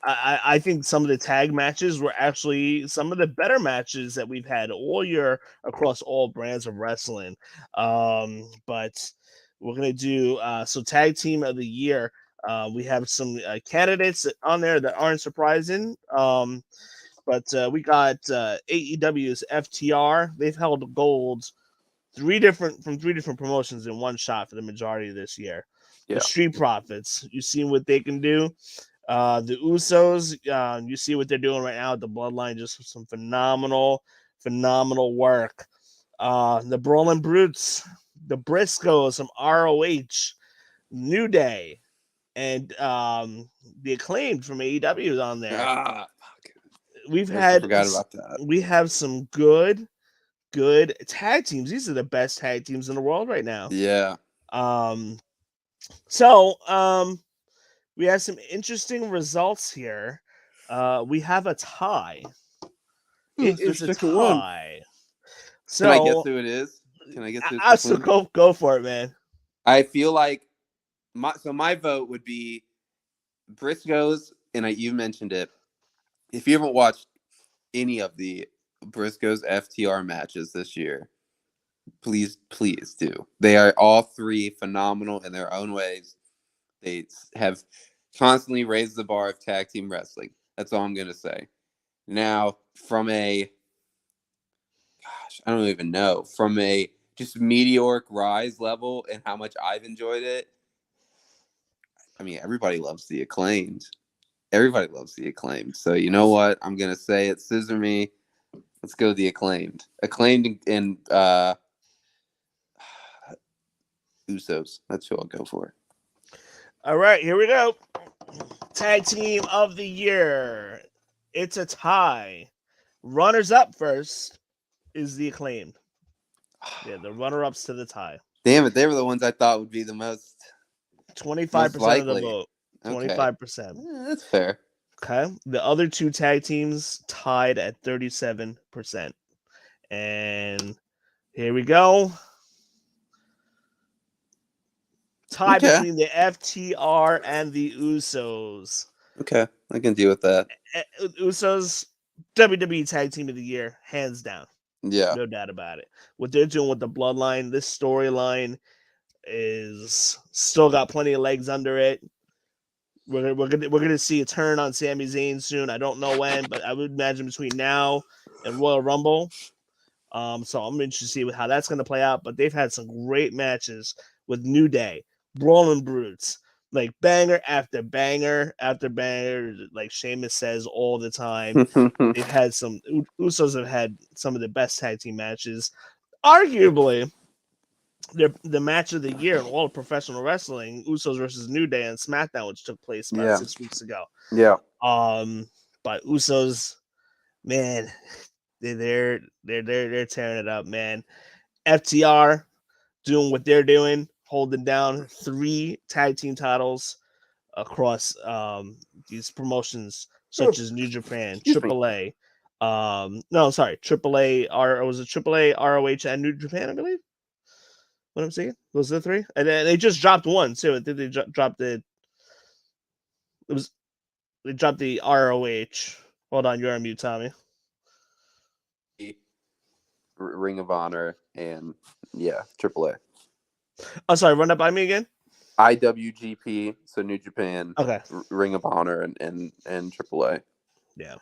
I think some of the tag matches were actually some of the better matches that we've had all year across all brands of wrestling. But we're gonna do so tag team of the year. We have some candidates on there that aren't surprising. But we got AEW's FTR. They've held gold three different promotions in one shot for the majority of this year. Yeah. The Street Profits, you see what they can do. The Usos, you see what they're doing right now with the Bloodline, just some phenomenal work. The Brawling Brutes, the Briscoes, some ROH, New Day, and the Acclaimed from AEW is on there. We forgot about that. We have some good tag teams. These are the best tag teams in the world right now. Yeah. We have some interesting results here. We have a tie. It is a tie. So can I guess who it is? So go for it, man. I feel like my vote would be Briscoes, and you mentioned it. If you haven't watched any of the Briscoes FTR matches this year, please do. They are all three phenomenal in their own ways. They have constantly raised the bar of tag team wrestling. That's all I'm going to say. Now, from a just meteoric rise level and how much I've enjoyed it, I mean, everybody loves the Acclaimed. So you know what? I'm going to say it. Scissor me. Let's go the Acclaimed. Acclaimed and Usos. That's who I'll go for. All right, here we go. Tag team of the year. It's a tie. Runners up first is the Acclaimed. Yeah, the runner-ups to the tie. Damn it, they were the ones I thought would be the most 25% of the vote. 25%. Okay. That's fair. Okay. The other two tag teams tied at 37%. And here we go. Tie between the FTR and the Usos. Okay, I can deal with that. Usos, WWE Tag Team of the Year, hands down. Yeah, no doubt about it. What they're doing with the Bloodline, this storyline is still got plenty of legs under it. We're gonna see a turn on Sami Zayn soon. I don't know when, but I would imagine between now and Royal Rumble. So I'm interested to see how that's gonna play out. But they've had some great matches with New Day, Brawling Brutes, like banger after banger after banger, like Sheamus says all the time. They've had Usos have had some of the best tag team matches. Arguably, the match of the year in all of professional wrestling, Usos versus New Day on SmackDown, which took place about Yeah. 6 weeks ago. Yeah. But Usos, man, they're tearing it up, man. FTR doing what they're doing, holding down 3 tag team titles across these promotions such as New Japan, Excuse me. AAA. AAA, was it AAA, ROH, and New Japan, I believe? What I'm saying? Those are the 3? And then they just dropped one, too. I think they dropped it. They dropped the ROH. Hold on, you're on mute, Tommy. Ring of Honor and AAA. Oh, sorry, run that by me again? IWGP, so New Japan, Okay. Ring of Honor, and AAA. Yeah.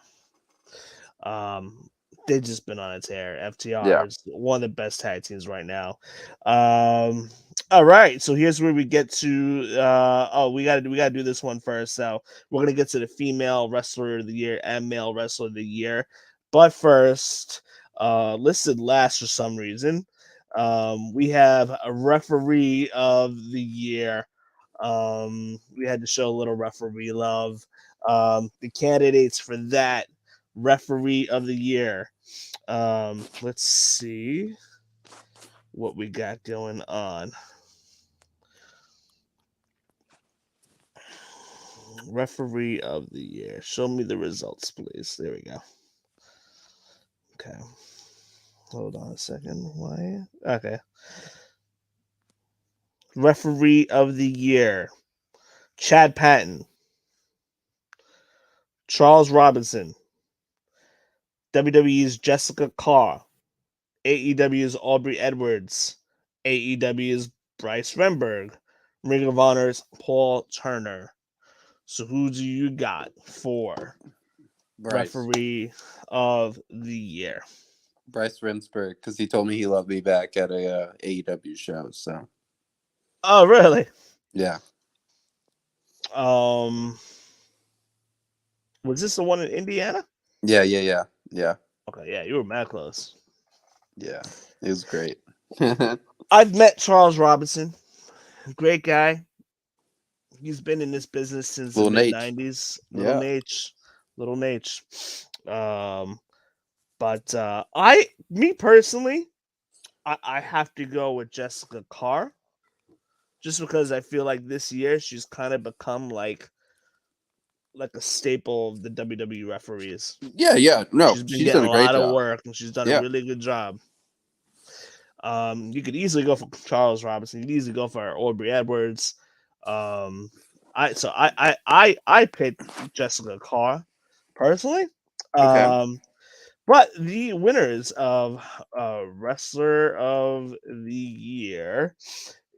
They've just been on a tear. FTR Yeah. is one of the best tag teams right now. All right, so here's where we get to. We gotta do this one first. So we're gonna get to the female wrestler of the year and male wrestler of the year. But first, listed last for some reason, we have a referee of the year. We had to show a little referee love. The candidates for that referee of the year. Let's see what we got going on. Referee of the year. Show me the results, please. There we go. Okay. Hold on a second. Why? Okay. Referee of the year. Chad Patton. Charles Robinson. WWE's Jessica Carr. AEW's Aubrey Edwards. AEW's Bryce Remberg. Ring of Honor's Paul Turner. So who do you got for referee of the year? Bryce Remsburg, because he told me he loved me back at a AEW show. So. Oh, really? Yeah. Was this the one in Indiana? Yeah. Okay, yeah, you were mad close. Yeah, it was great. I've met Charles Robinson. Great guy. He's been in this business since the mid-90s. Little Nate. But me personally, I have to go with Jessica Carr. Just because I feel like this year she's kind of become like a staple of the WWE referees. Yeah. No, she's been she's getting done a great lot of job. work, and she's done a really good job. You could easily go for Charles Robinson. You could easily go for Aubrey Edwards. I picked Jessica Carr personally. Okay. But the winners of Wrestler of the Year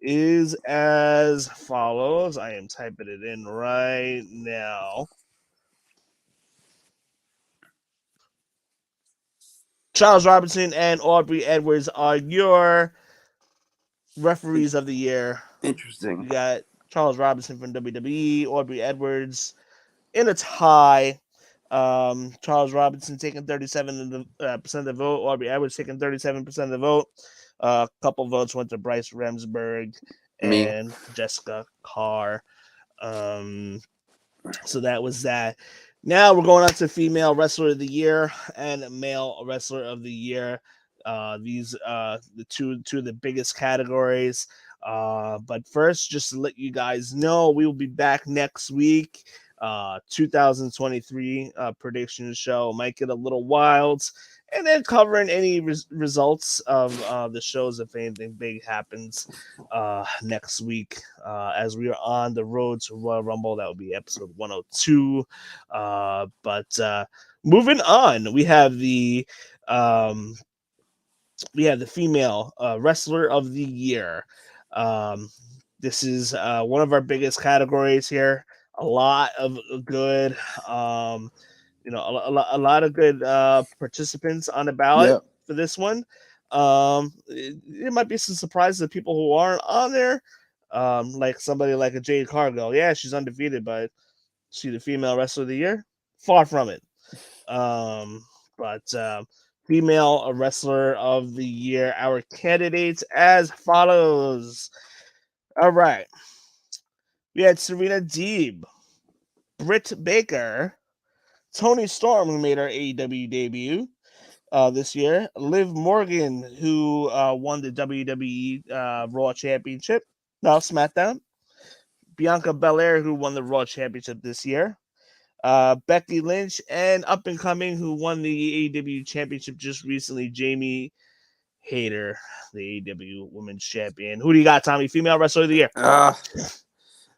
is as follows. I am typing it in right now. Charles Robinson and Aubrey Edwards are your referees of the year. Interesting. You got Charles Robinson from WWE, Aubrey Edwards in a tie. Charles Robinson taking 37% of the vote. Aubrey Edwards taking 37% of the vote. A couple votes went to Bryce Remsburg and Jessica Carr. So that was that. Now we're going on to female wrestler of the year and male wrestler of the year. These the two of the biggest categories. But first, just to let you guys know, we will be back next week. 2023 prediction show might get a little wild, and then covering any results of the shows if anything big happens next week as we are on the road to Royal Rumble. That will be episode 102. But moving on, we have the female wrestler of the year. This is one of our biggest categories here. A lot of good, a lot of good participants on the ballot for this one. It might be some surprises of people who aren't on there, Like somebody like a Jade Cargill. Yeah, she's undefeated, but she the female wrestler of the year? Far from it. But female wrestler of the year, our candidates as follows. All right. We had Serena Deeb, Britt Baker, Tony Storm, who made her AEW debut this year, Liv Morgan, who won the WWE Raw Championship, no, SmackDown, Bianca Belair, who won the Raw Championship this year, Becky Lynch, and up and coming, who won the AEW Championship just recently, Jamie Hayter, the AEW Women's Champion. Who do you got, Tommy? Female Wrestler of the Year.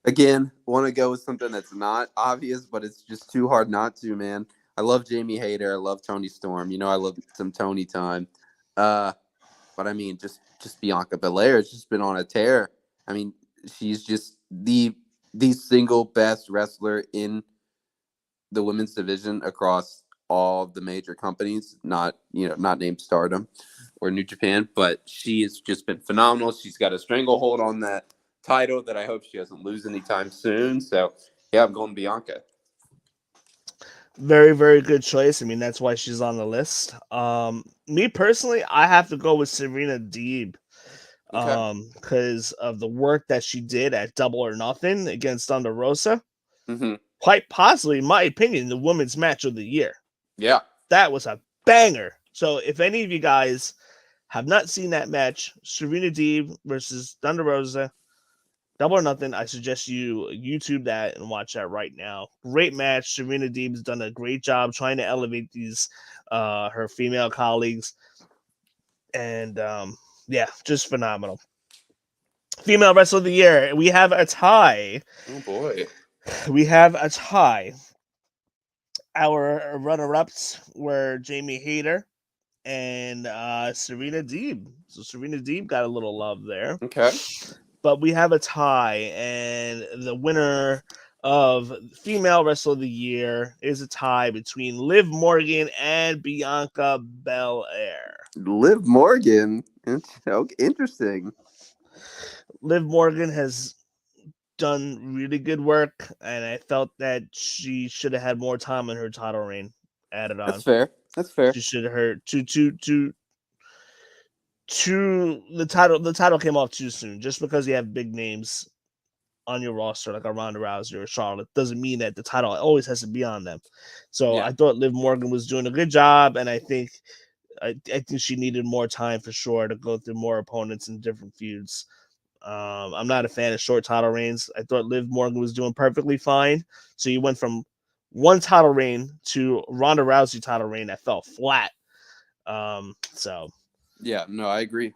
Again, want to go with something that's not obvious, but it's just too hard not to, man. I love Jamie Hayter. I love Tony Storm. You know, I love some Tony time. But I mean, just Bianca Belair has just been on a tear. I mean, she's just the single best wrestler in the women's division across all the major companies, not named Stardom or New Japan, but she has just been phenomenal. She's got a stranglehold on that title that I hope she doesn't lose anytime soon. So yeah, I'm going Bianca. Very, very good choice. I mean, that's why she's on the list. Me personally, I have to go with Serena Deeb. Because of the work that she did at Double or Nothing against Thunder Rosa. Mm-hmm. Quite possibly, in my opinion, the women's match of the year. Yeah. That was a banger. So if any of you guys have not seen that match, Serena Deeb versus Thunder Rosa, Double or Nothing, I suggest you YouTube that and watch that right now. Great match. Serena Deeb's done a great job trying to elevate these her female colleagues. And yeah, just phenomenal. Female Wrestler of the Year. We have a tie. Oh boy. We have a tie. Our runner-ups were Jamie Hayter and Serena Deeb. So Serena Deeb got a little love there. Okay. But we have a tie, and the winner of Female Wrestler of the Year is a tie between Liv Morgan and Bianca Belair. Liv Morgan. Interesting. Liv Morgan has done really good work, and I felt that she should have had more time in her title reign added on. That's fair. She should have heard to the title. The title came off too soon. Just because you have big names on your roster like a Ronda Rousey or Charlotte doesn't mean that the title always has to be on them. So yeah. I thought Liv Morgan was doing a good job, and I think she needed more time for sure to go through more opponents in different feuds. I'm not a fan of short title reigns. I thought Liv Morgan was doing perfectly fine. So you went from one title reign to Ronda Rousey title reign that fell flat. So yeah, no, I agree.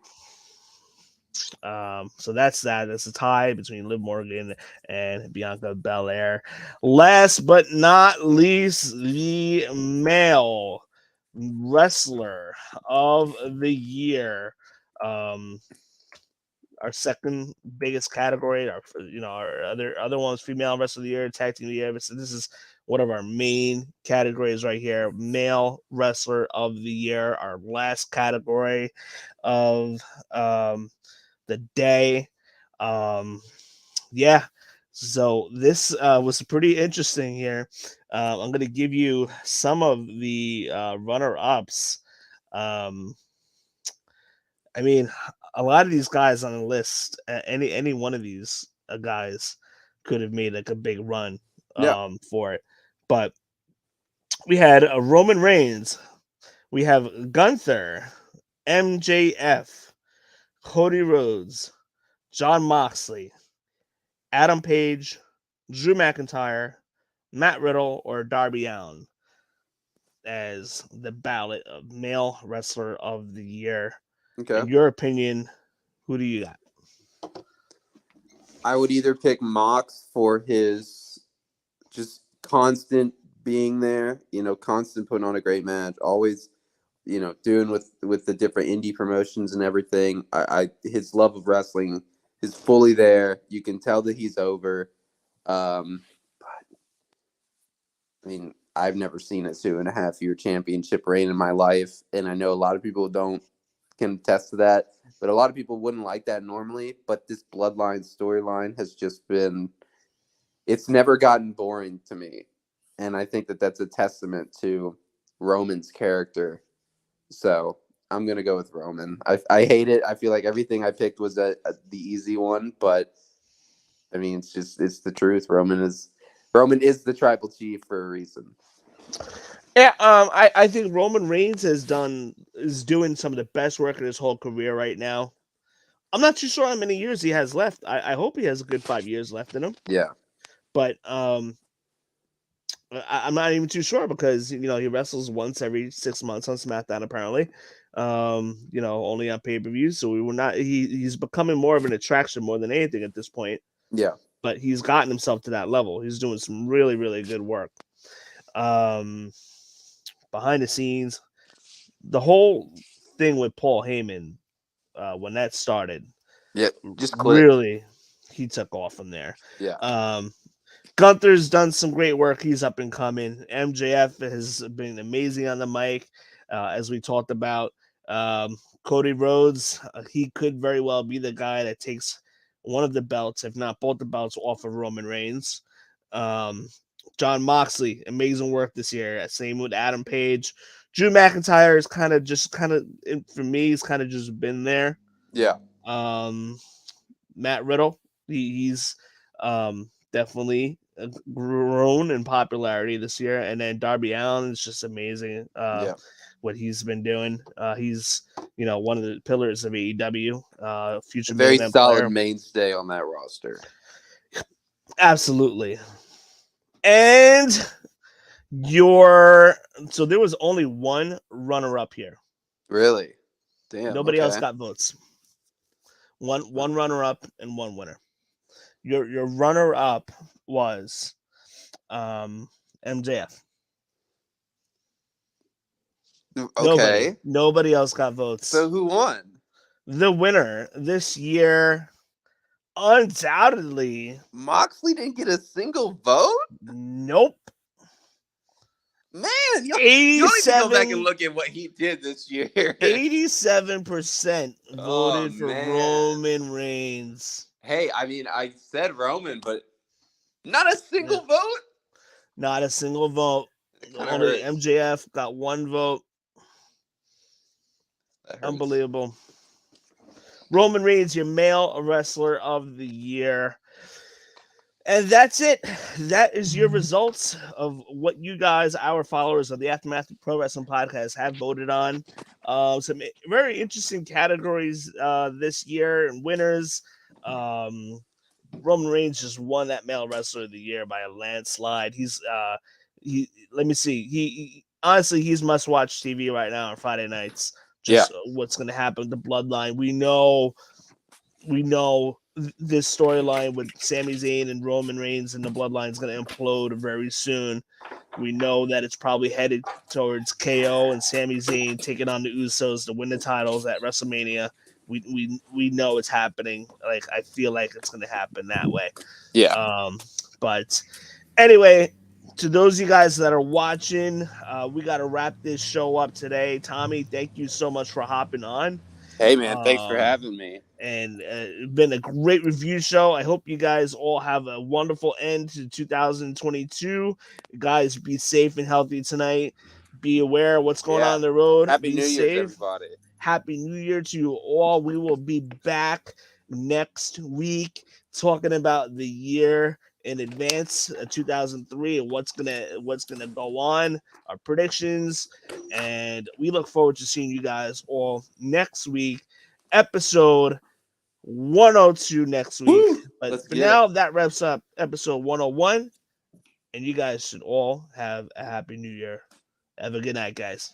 So that's that. That's a tie between Liv Morgan and Bianca Belair. Last but not least, the male wrestler of the year. Our second biggest category, our other ones, female wrestler of the year, tag team of the year. So this is one of our main categories right here, male wrestler of the year. Our last category of the day. Yeah. So this was pretty interesting here. I'm going to give you some of the runner-ups. I mean, a lot of these guys on the list, any one of these guys could have made like a big run for it. But we had Roman Reigns. We have Gunther, MJF, Cody Rhodes, Jon Moxley, Adam Page, Drew McIntyre, Matt Riddle, or Darby Allin as the ballot of male wrestler of the year. Okay. In your opinion, who do you got? I would either pick Mox for his just constant being there, constant putting on a great match, always, doing with the different indie promotions and everything. His love of wrestling is fully there. You can tell that he's over. But I mean, I've never seen a 2.5-year championship reign in my life, and I know a lot of people don't can attest to that. But a lot of people wouldn't like that normally. But this Bloodline storyline has just been, it's never gotten boring to me. And I think that that's a testament to Roman's character. So I'm going to go with Roman. I hate it. I feel like everything I picked was the easy one. But, I mean, it's the truth. Roman is the tribal chief for a reason. Yeah, I think Roman Reigns is doing some of the best work in his whole career right now. I'm not too sure how many years he has left. I hope he has a good 5 years left in him. Yeah. But I'm not even too sure because he wrestles once every 6 months on SmackDown apparently. Only on pay-per-views. So we were not. He's becoming more of an attraction more than anything at this point. Yeah. But he's gotten himself to that level. He's doing some really, really good work. Behind the scenes, the whole thing with Paul Heyman, when that started, just clicked. really, he took off from there. Yeah. Gunther's done some great work. He's up and coming. MJF has been amazing on the mic, as we talked about. Cody Rhodes, he could very well be the guy that takes one of the belts, if not both the belts, off of Roman Reigns. John Moxley, amazing work this year. Same with Adam Page. Drew McIntyre is kind of for me, he's kind of just been there. Yeah. Matt Riddle, he's definitely grown in popularity this year. And then Darby Allin is just amazing. What he's been doing. He's one of the pillars of AEW. Future very main solid player. Mainstay on that roster. Absolutely. And so there was only one runner-up here. Really? Damn. Nobody else got votes. One runner-up and one winner. Your runner-up was MJF. Okay. Nobody else got votes. So who won? The winner this year, undoubtedly, Moxley didn't get a single vote? Nope. Man, you don't need to go back 87 and look at what he did this year. 87% voted for man. Roman Reigns. Hey, I mean, I said Roman, but not a single vote? Not a single vote. Only MJF got one vote. Unbelievable. Roman Reigns, your male wrestler of the year. And that's it. That is your results of what you guys, our followers of the Aftermath Pro Wrestling Podcast, have voted on. Some very interesting categories this year and winners. Roman Reigns just won that male wrestler of the year by a landslide. Let me see. He honestly, he's must-watch TV right now on Friday nights. What's going to happen with the Bloodline. We know this storyline with Sami Zayn and Roman Reigns and the Bloodline is going to implode very soon. We know that it's probably headed towards KO and Sami Zayn taking on the Usos to win the titles at WrestleMania. We know it's happening. Like, I feel like it's going to happen that way. Yeah. But anyway, to those of you guys that are watching, we got to wrap this show up today. Tommy, thank you so much for hopping on. Hey, man, thanks for having me. And it's been a great review show. I hope you guys all have a wonderful end to 2022. You guys, be safe and healthy tonight. Be aware of what's going on the road. Happy be New safe. Year, everybody. Happy New Year to you all. We will be back next week talking about the year in advance of 2003 and what's gonna go on, our predictions, and we look forward to seeing you guys all next week. Episode 102 next week. Woo! But for now, that wraps up episode 101, and you guys should all have a happy New Year. Have a good night, guys.